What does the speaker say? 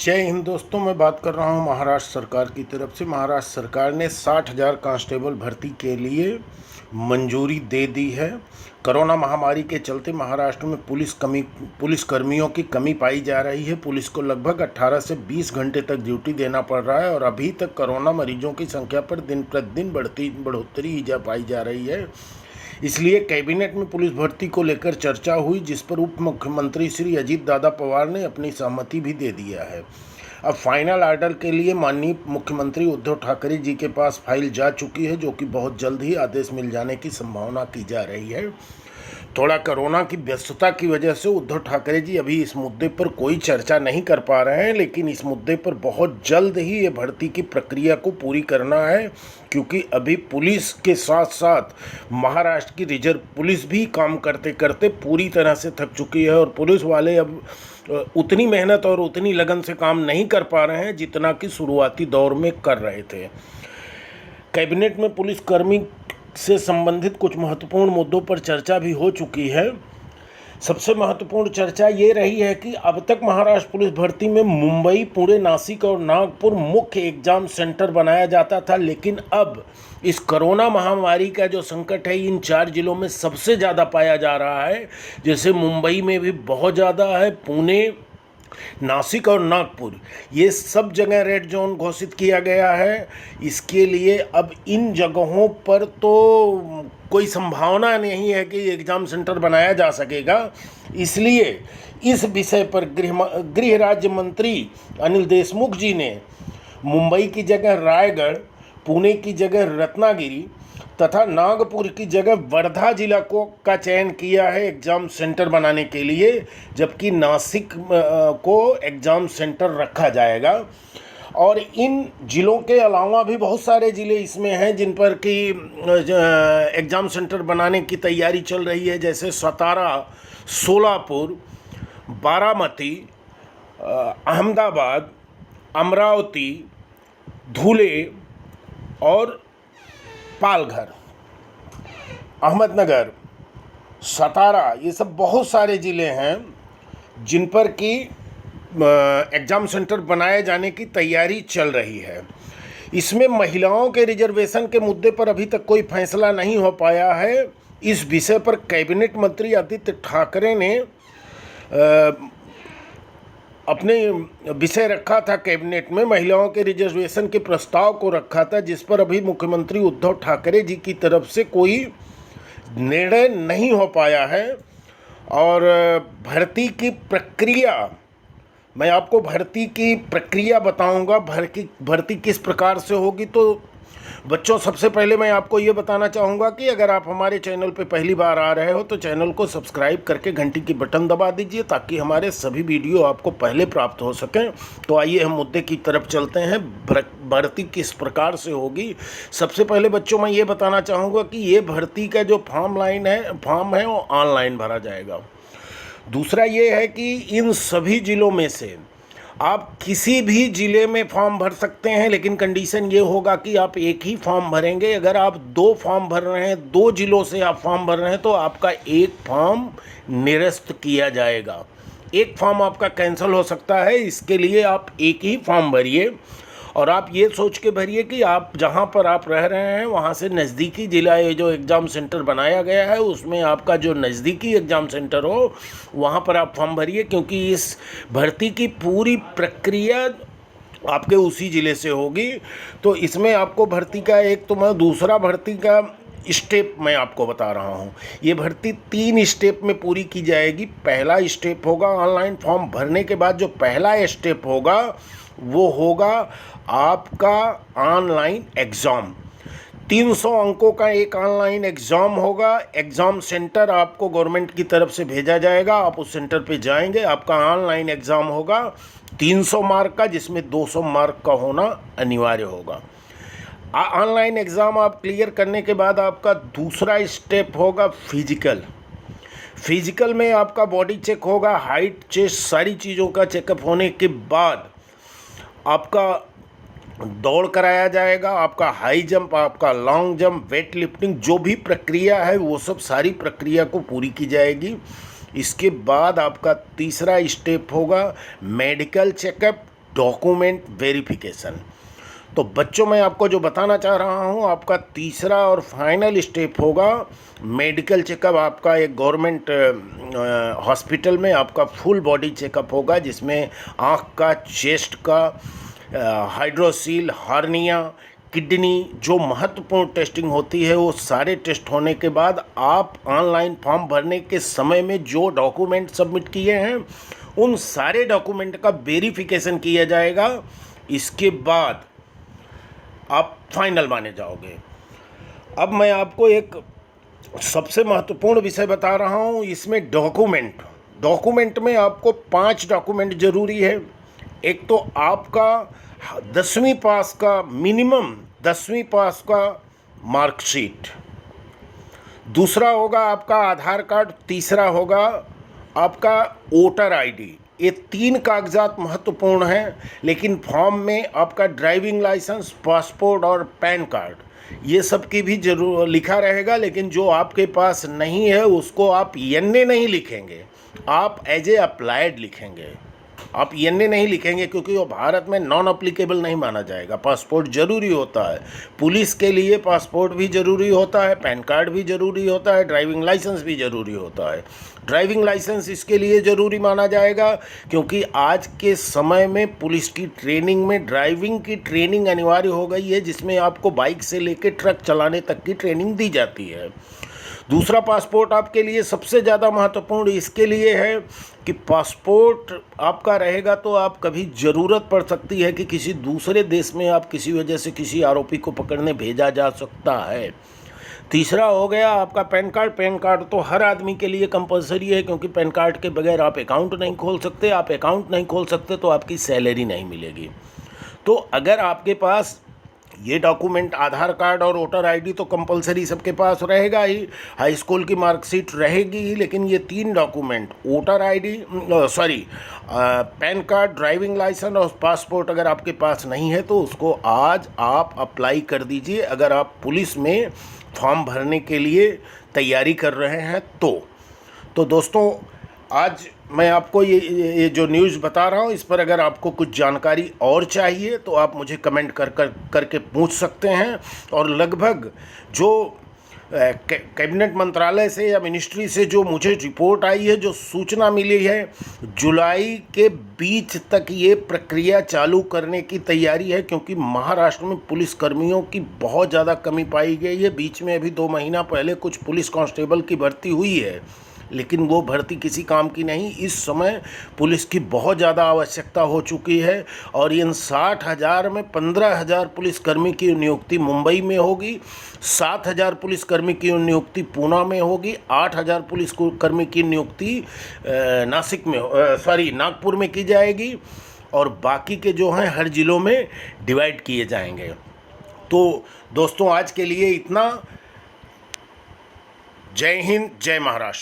जय हिंद दोस्तों, मैं बात कर रहा हूं महाराष्ट्र सरकार की तरफ से। महाराष्ट्र सरकार ने 60,000 कांस्टेबल भर्ती के लिए मंजूरी दे दी है। कोरोना महामारी के चलते महाराष्ट्र में पुलिसकर्मियों की कमी पाई जा रही है। पुलिस को लगभग 18 से 20 घंटे तक ड्यूटी देना पड़ रहा है और अभी तक कोरोना मरीजों की संख्या पर दिन प्रतिदिन बढ़ोतरी ही पाई जा रही है। इसलिए कैबिनेट में पुलिस भर्ती को लेकर चर्चा हुई, जिस पर उप मुख्यमंत्री श्री अजीत दादा पवार ने अपनी सहमति भी दे दिया है। अब फाइनल ऑर्डर के लिए माननीय मुख्यमंत्री उद्धव ठाकरे जी के पास फाइल जा चुकी है, जो कि बहुत जल्द ही आदेश मिल जाने की संभावना की जा रही है। थोड़ा कोरोना की व्यस्तता की वजह से उद्धव ठाकरे जी अभी इस मुद्दे पर कोई चर्चा नहीं कर पा रहे हैं, लेकिन इस मुद्दे पर बहुत जल्द ही ये भर्ती की प्रक्रिया को पूरी करना है, क्योंकि अभी पुलिस के साथ साथ महाराष्ट्र की रिजर्व पुलिस भी काम करते करते पूरी तरह से थक चुकी है और पुलिस वाले अब उतनी मेहनत और उतनी लगन से काम नहीं कर पा रहे हैं जितना कि शुरुआती दौर में कर रहे थे। कैबिनेट में पुलिसकर्मी से संबंधित कुछ महत्वपूर्ण मुद्दों पर चर्चा भी हो चुकी है। सबसे महत्वपूर्ण चर्चा ये रही है कि अब तक महाराष्ट्र पुलिस भर्ती में मुंबई, पुणे, नासिक और नागपुर मुख्य एग्जाम सेंटर बनाया जाता था, लेकिन अब इस कोरोना महामारी का जो संकट है इन 4 जिलों में सबसे ज़्यादा पाया जा रहा है। जैसे मुंबई में भी बहुत ज़्यादा है, पुणे, नासिक और नागपुर, ये सब जगह रेड जोन घोषित किया गया है। इसके लिए अब इन जगहों पर तो कोई संभावना नहीं है कि एग्ज़ाम सेंटर बनाया जा सकेगा। इसलिए इस विषय पर गृह राज्य मंत्री अनिल देशमुख जी ने मुंबई की जगह रायगढ़, पुणे की जगह रत्नागिरी तथा नागपुर की जगह वर्धा जिला का चयन किया है एग्ज़ाम सेंटर बनाने के लिए, जबकि नासिक को एग्ज़ाम सेंटर रखा जाएगा। और इन जिलों के अलावा भी बहुत सारे ज़िले इसमें हैं जिन पर कि एग्ज़ाम सेंटर बनाने की तैयारी चल रही है, जैसे सतारा, सोलापुर, बारामती, अहमदाबाद, अमरावती, धुले और पालघर, अहमदनगर, सतारा, ये सब बहुत सारे ज़िले हैं जिन पर कि एग्ज़ाम सेंटर बनाए जाने की तैयारी चल रही है। इसमें महिलाओं के रिजर्वेशन के मुद्दे पर अभी तक कोई फैसला नहीं हो पाया है। इस विषय पर कैबिनेट मंत्री आदित्य ठाकरे ने अपने विषय रखा था, कैबिनेट में महिलाओं के रिजर्वेशन के प्रस्ताव को रखा था, जिस पर अभी मुख्यमंत्री उद्धव ठाकरे जी की तरफ से कोई निर्णय नहीं हो पाया है। और भर्ती की प्रक्रिया, मैं आपको भर्ती की प्रक्रिया बताऊंगा, भर्ती किस प्रकार से होगी। तो बच्चों, सबसे पहले मैं आपको ये बताना चाहूँगा कि अगर आप हमारे चैनल पे पहली बार आ रहे हो तो चैनल को सब्सक्राइब करके घंटी की बटन दबा दीजिए, ताकि हमारे सभी वीडियो आपको पहले प्राप्त हो सकें। तो आइए हम मुद्दे की तरफ चलते हैं। भर्ती किस प्रकार से होगी। सबसे पहले बच्चों मैं ये बताना चाहूँगा कि ये भर्ती का जो फॉर्म है वो ऑनलाइन भरा जाएगा। दूसरा ये है कि इन सभी ज़िलों में से आप किसी भी ज़िले में फॉर्म भर सकते हैं, लेकिन कंडीशन ये होगा कि आप एक ही फॉर्म भरेंगे। अगर आप 2 फॉर्म भर रहे हैं, 2 ज़िलों से आप फॉर्म भर रहे हैं, तो आपका एक फॉर्म निरस्त किया जाएगा। एक फॉर्म आपका कैंसिल हो सकता है, इसके लिए आप एक ही फॉर्म भरिए। और आप ये सोच के भरिए कि आप जहाँ पर आप रह रहे हैं वहाँ से नज़दीकी ज़िला, ये जो एग्ज़ाम सेंटर बनाया गया है उसमें आपका जो नज़दीकी एग्ज़ाम सेंटर हो वहाँ पर आप फॉर्म भरिए, क्योंकि इस भर्ती की पूरी प्रक्रिया आपके उसी ज़िले से होगी। तो इसमें आपको भर्ती का दूसरा भर्ती का स्टेप मैं आपको बता रहा हूँ। ये भर्ती 3 स्टेप में पूरी की जाएगी। पहला स्टेप होगा ऑनलाइन फॉर्म भरने के बाद जो पहला स्टेप होगा वो होगा आपका ऑनलाइन एग्ज़ाम। 300 अंकों का एक ऑनलाइन एग्ज़ाम होगा। एग्ज़ाम सेंटर आपको गवर्नमेंट की तरफ से भेजा जाएगा, आप उस सेंटर पे जाएंगे। आपका ऑनलाइन एग्ज़ाम होगा 300 मार्क का, जिसमें 200 मार्क का होना अनिवार्य होगा। ऑनलाइन एग्ज़ाम आप क्लियर करने के बाद आपका दूसरा स्टेप होगा फिजिकल में आपका बॉडी चेक होगा, हाइट, चेस्ट, सारी चीज़ों का चेकअप होने के बाद आपका दौड़ कराया जाएगा। आपका हाई जंप, आपका लॉन्ग जंप, वेट लिफ्टिंग, जो भी प्रक्रिया है वो सब सारी प्रक्रिया को पूरी की जाएगी। इसके बाद आपका तीसरा स्टेप होगा मेडिकल चेकअप डॉक्यूमेंट वेरिफिकेशन। तो बच्चों, मैं आपको जो बताना चाह रहा हूँ, आपका तीसरा और फाइनल स्टेप होगा मेडिकल चेकअप। आपका एक गवर्नमेंट हॉस्पिटल में आपका फुल बॉडी चेकअप होगा, जिसमें आँख का, चेस्ट का, हाइड्रोसील, हार्निया, किडनी, जो महत्वपूर्ण टेस्टिंग होती है, वो सारे टेस्ट होने के बाद आप ऑनलाइन फॉर्म भरने के समय में जो डॉक्यूमेंट सबमिट किए हैं, उन सारे डॉक्यूमेंट का वेरिफिकेशन किया जाएगा। इसके बाद आप फाइनल माने जाओगे। अब मैं आपको एक सबसे महत्वपूर्ण विषय बता रहा हूँ, इसमें डॉक्यूमेंट में आपको 5 डॉक्यूमेंट ज़रूरी है। एक तो आपका 10वीं पास का, मिनिमम 10वीं पास का मार्कशीट, दूसरा होगा आपका आधार कार्ड, तीसरा होगा आपका वोटर आईडी। ये 3 कागजात महत्वपूर्ण हैं, लेकिन फॉर्म में आपका ड्राइविंग लाइसेंस, पासपोर्ट और पैन कार्ड, ये सब की भी जरूर लिखा रहेगा। लेकिन जो आपके पास नहीं है उसको आप एनए नहीं लिखेंगे, आप एज ए अप्लाइड लिखेंगे। आप एनए नहीं लिखेंगे क्योंकि वो भारत में नॉन अप्लीकेबल नहीं माना जाएगा। पासपोर्ट ज़रूरी होता है, पुलिस के लिए पासपोर्ट भी ज़रूरी होता है, पैन कार्ड भी ज़रूरी होता है, ड्राइविंग लाइसेंस भी ज़रूरी होता है। ड्राइविंग लाइसेंस इसके लिए ज़रूरी माना जाएगा क्योंकि आज के समय में पुलिस की ट्रेनिंग में ड्राइविंग की ट्रेनिंग अनिवार्य हो गई है, जिसमें आपको बाइक से लेकर ट्रक चलाने तक की ट्रेनिंग दी जाती है। दूसरा, पासपोर्ट आपके लिए सबसे ज़्यादा महत्वपूर्ण इसके लिए है कि पासपोर्ट आपका रहेगा तो आप कभी ज़रूरत पड़ सकती है कि किसी दूसरे देश में आप किसी वजह से किसी आरोपी को पकड़ने भेजा जा सकता है। तीसरा हो गया आपका पैन कार्ड। पैन कार्ड तो हर आदमी के लिए कंपलसरी है, क्योंकि पैन कार्ड के बगैर आप अकाउंट नहीं खोल सकते। आप अकाउंट नहीं खोल सकते तो आपकी सैलरी नहीं मिलेगी। तो अगर आपके पास ये डॉक्यूमेंट, आधार कार्ड और वोटर आईडी तो कंपलसरी सबके पास रहेगा ही, हाई स्कूल की मार्कशीट रहेगी ही, लेकिन ये 3 document, voter ID, PAN card, driving licence और पासपोर्ट अगर आपके पास नहीं है तो उसको आज आप अप्लाई कर दीजिए, अगर आप पुलिस में फॉर्म भरने के लिए तैयारी कर रहे हैं तो दोस्तों, आज मैं आपको ये जो न्यूज़ बता रहा हूँ, इस पर अगर आपको कुछ जानकारी और चाहिए तो आप मुझे कमेंट करके पूछ सकते हैं। और लगभग जो कैबिनेट मंत्रालय से या मिनिस्ट्री से जो मुझे रिपोर्ट आई है, जो सूचना मिली है, जुलाई के बीच तक ये प्रक्रिया चालू करने की तैयारी है, क्योंकि महाराष्ट्र में पुलिस कर्मियों की बहुत ज़्यादा कमी पाई गई है। बीच में अभी 2 महीना पहले कुछ पुलिस कांस्टेबल की भर्ती हुई है, लेकिन वो भर्ती किसी काम की नहीं। इस समय पुलिस की बहुत ज़्यादा आवश्यकता हो चुकी है और इन 60,000 में 15,000 पुलिसकर्मी की नियुक्ति मुंबई में होगी, 7,000 पुलिसकर्मी की नियुक्ति पूना में होगी, 8,000 पुलिसकर्मी की नियुक्ति नागपुर में की जाएगी और बाकी के जो हैं हर ज़िलों में डिवाइड किए जाएंगे। तो दोस्तों, आज के लिए इतना। जय हिंद, जय महाराष्ट्र।